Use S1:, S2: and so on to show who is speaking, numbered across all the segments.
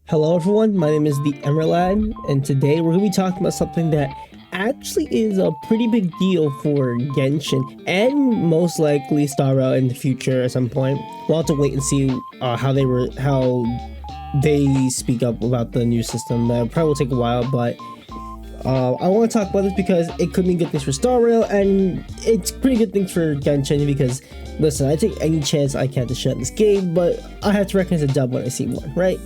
S1: Hello everyone, my name is the Emerald, and today we're going to be talking about something that actually is a pretty big deal for Genshin, and most likely Star Rail in the future at some point. We'll have to wait and see how they speak up about the new system. That probably will take a while, but I want to talk about this because it could mean good things for Star Rail, and it's pretty good things for Genshin because, listen, I take any chance I can to shut this game, but I have to recognize a dub when I see one, right?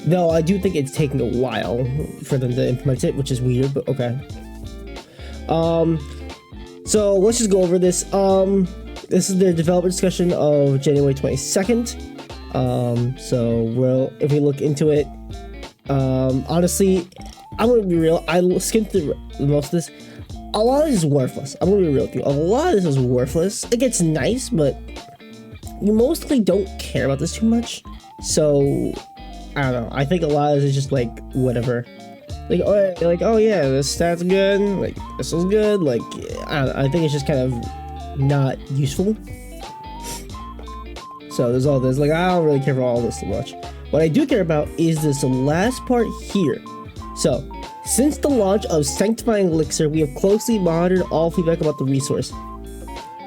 S1: Though I do think it's taking a while for them to implement it, which is weird, but okay. So let's just go over this. This is the developer discussion of January 22nd. If we look into it, honestly, I'm gonna be real. I skimmed through most of this. A lot of this is worthless. I'm gonna be real with you. A lot of this is worthless. It gets nice, but you mostly don't care about this too much. So I don't know. I think a lot of it is just like whatever. Oh yeah, this stat's good. Like this is good. Like I don't know. I think it's just kind of not useful. So there's all this. Like I don't really care for all this too much. What I do care about is this last part here. So since the launch of Sanctifying Elixir, we have closely monitored all feedback about the resource.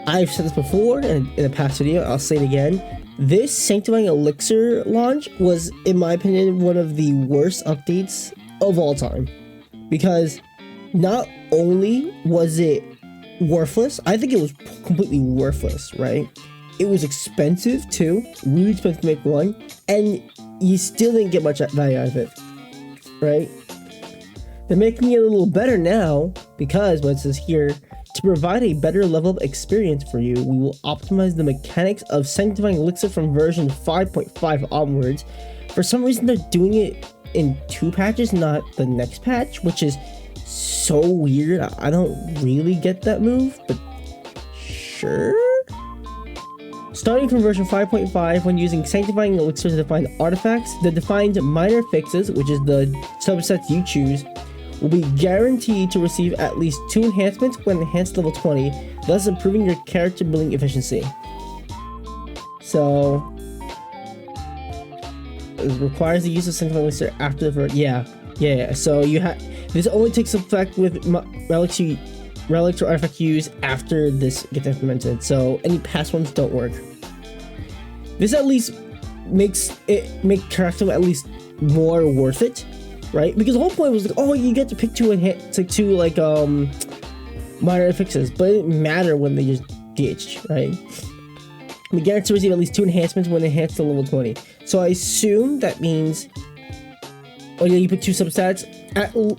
S1: I've said this before in a past video. I'll say it again. This Sanctifying Elixir launch was, in my opinion, one of the worst updates of all time. Because not only was it worthless, I think it was completely worthless, right? It was expensive too, really expensive to make one, and you still didn't get much value out of it, right? They're making it a little better now because what it says here, to provide a better level of experience for you, we will optimize the mechanics of Sanctifying Elixir from version 5.5 onwards. For some reason, they're doing it in 2 patches, not the next patch, which is so weird. I don't really get that move, but sure. Starting from version 5.5, when using Sanctifying Elixir to define artifacts, the defined minor fixes, which is the subsets you choose, will be guaranteed to receive at least 2 enhancements when enhanced level 20, thus improving your character building efficiency. So it requires the use of Sanctifying Elixir after the version. Yeah. So you have this only takes effect with relics or artifact use after this gets implemented. So any past ones don't work. This at least makes character at least more worth it. Right, because the whole point was like, oh, you get to pick 2 minor fixes, but it didn't matter when they just ditched, right? We guarantee to receive at least 2 enhancements when enhanced to level 20. So I assume that means, oh yeah, you pick 2 substats.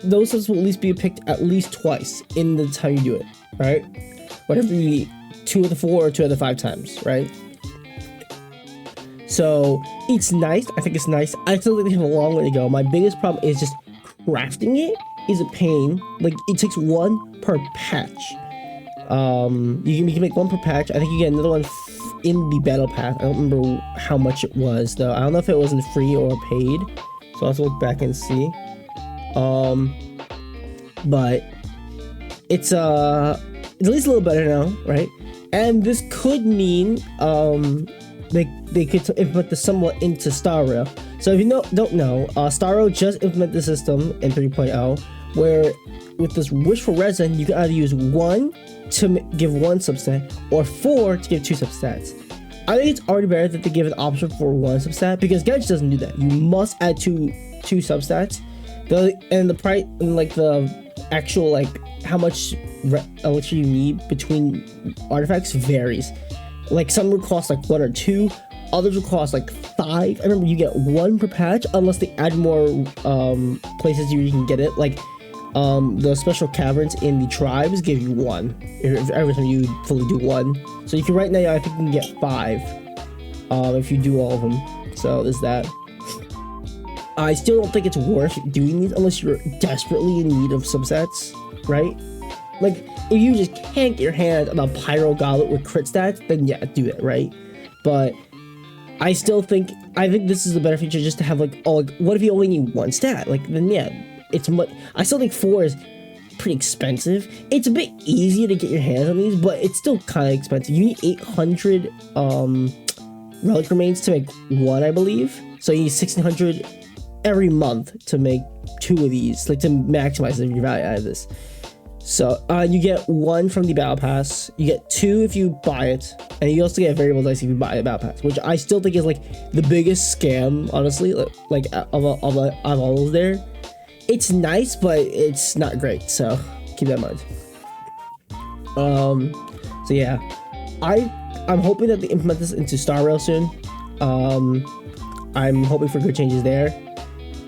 S1: Those subs will at least be picked at least twice in the time you do it, right? Whatever you be 2 of the 4 or 2 of the 5 times, right? So it's nice. I think it's nice. I still think they have a long way to go. My biggest problem is just crafting it is a pain. Like it takes 1 per patch. You can make 1 per patch. I think you get another one in the battle pass. I don't remember how much it was though. I don't know if it wasn't free or paid. So I'll have to look back and see. But it's at least a little better now, right? And this could mean they could implement this somewhat into Star Rail. So if you don't know, Star Rail just implemented the system in 3.0, where with this wish for resin, you can either use 1 to give 1 substat, or 4 to give 2 substats. I think it's already better that they give an option for 1 substat, because Genshin doesn't do that. You must add two substats. The price and like the actual like how much elixir you need between artifacts varies. Like some would cost like 1 or 2, others would cost like 5. I remember you get 1 per patch unless they add more places you can get it. Like the special caverns in the tribes give you 1 every time you fully do 1. So you can right now I think you can get 5 if you do all of them. So there's that. I still don't think it's worth doing these unless you're desperately in need of subsets, right? Like, if you just can't get your hands on a Pyro Goblet with crit stats, then yeah, do it, right? But I think this is a better feature just to have like, oh, like, what if you only need 1 stat? Like, then yeah, it's much. I still think 4 is pretty expensive. It's a bit easier to get your hands on these, but it's still kind of expensive. You need 800 relic remains to make 1, I believe. So you need 1600 every month to make 2 of these, like to maximize the value out of this. So you get 1 from the battle pass, you get 2 if you buy it, and you also get variable dice if you buy the battle pass, which I still think is like the biggest scam, honestly, like of all of there. It's nice, but it's not great, so keep that in mind. So yeah, I'm hoping that they implement this into Star Rail soon. I'm hoping for good changes there,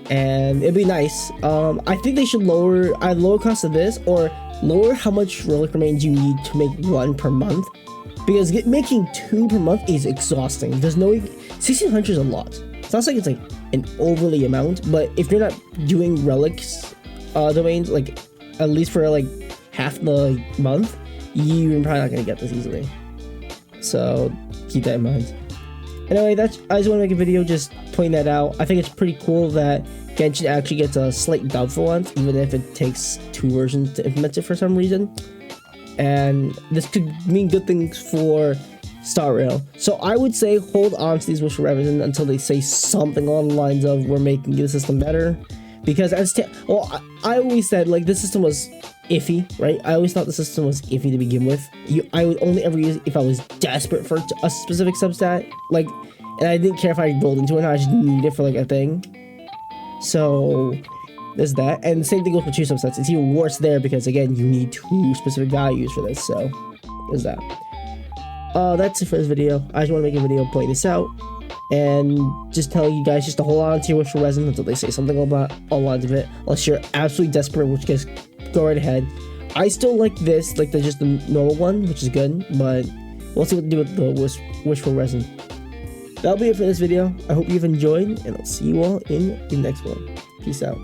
S1: and it'd be nice. I think they should lower cost of this, or lower how much relic remains you need to make 1 per month, because making 2 per month is exhausting. There's no 1600 is a lot. It's not like it's like an overly amount, but if you're not doing relics domains, like at least for like half the month, you're probably not gonna get this easily. So keep that in mind. Anyway, I just want to make a video just pointing that out. I think it's pretty cool that Genshin actually gets a slight dub for once, even if it takes 2 versions to implement it for some reason. And this could mean good things for Star Rail. So I would say hold on to these Wish for Revision until they say something along the lines of we're making the system better. Because I always said like this system was iffy, right? I always thought the system was iffy to begin with. I would only ever use it if I was desperate for a specific substat, like, and I didn't care if I rolled into it or not. I just needed it for like a thing. So there's that, and the same thing goes for 2 subsets. It's even worse there because again you need 2 specific values for this. So there's that. That's it for this video. I just want to make a video pointing this out and just telling you guys just to hold on to your Wish for Resin until they say something about all lines of it, unless you're absolutely desperate, which guys go right ahead. I still like this, like just the normal one, which is good, but we'll see what to do with the Wish for Resin. That'll be it for this video. I hope you've enjoyed, and I'll see you all in the next one. Peace out.